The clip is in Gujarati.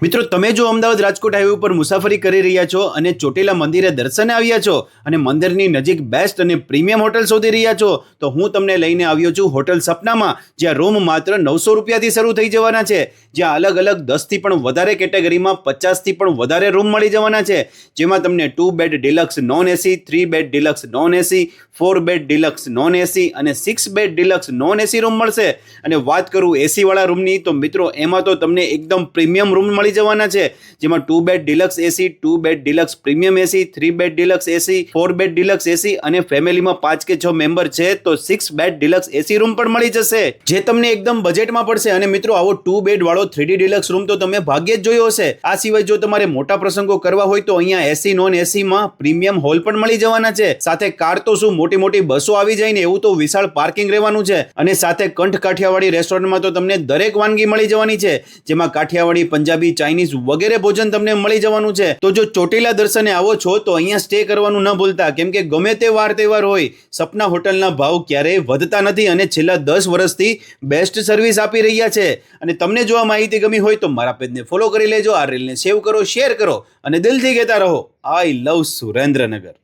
મિત્રો, તમે જો અમદાવાદ રાજકોટ હાઈવે ઉપર મુસાફરી કરી રહ્યા છો અને ચોટીલા મંદિરે દર્શને આવ્યા છો અને મંદિરની નજીક બેસ્ટ અને પ્રીમિયમ હોટલ શોધી રહ્યા છો તો હું તમને લઈને આવ્યો છું હોટલ સપનામાં, જ્યાં રૂમ માત્ર 900 રૂપિયાથી શરૂ થઈ જવાના છે, જ્યાં અલગ અલગ 10થી પણ વધારે કેટેગરીમાં 50થી પણ વધારે રૂમ મળી જવાના છે, જેમાં તમને 2 bed deluxe non AC, 3 bed deluxe non AC, 4 bed deluxe non AC અને 6 bed deluxe non AC room મળશે. અને વાત કરું એસી વાળા રૂમની તો મિત્રો એમાં તો તમને એકદમ પ્રીમિયમ રૂમ મળી જવાના છે, જેમાં 2 બેડ ડિલક્સ એસી, 2 બેડ ડિલક્સ પ્રીમિયમ એસી, 3 બેડ ડિલક્સ એસી, 4 બેડ ડિલક્સ એસી અને ફેમિલીમાં 5 કે 6 મેમ્બર છે તો 6 બેડ ડિલક્સ એસી રૂમ પણ મળી જશે, જે તમને એકદમ બજેટમાં પડશે. અને મિત્રો, આવો 2 બેડ વાળો 3D ડિલક્સ રૂમ તો તમે ભાગ્યે જ જોયો હશે. આ સિવાય જો તમારે મોટા પ્રસંગો કરવા હોય તો અહીંયા એસી નોન એસીમાં પ્રીમિયમ હોલ પણ મળી જવાના છે. સાથે કાર તો શું, મોટી મોટી બસો આવી જાય ને એવું તો વિશાળ પાર્કિંગ રહેવાનું છે. અને સાથે કંઠ કાઠિયાવાડી રેસ્ટોરન્ટમાં તો તમને દરેક વાનગી મળી જવાની છે, જેમાં કાઠિયાવાડી, પંજાબી, ચાઇનીઝ વગેરે ભોજન તમને મળી જવાનું છે. તો જો ચોટીલા દર્શને આવો છો તો અહીંયા સ્ટે કરવાનું ન ભૂલતા, કેમ કે ગમે તે વાર તહેવાર હોય, સપના હોટલના ભાવ ક્યારેય વધતા નથી અને છેલ્લા 10 વર્ષથી બેસ્ટ સર્વિસ આપી રહ્યા છે. અને તમને જો આ માહિતી ગમી હોય તો મારા પેજને ફોલો કરી લેજો, આ રીલને સેવ કરો, શેર કરો અને દિલથી કહેતા રહો, આઈ લવ સુરેન્દ્રનગર.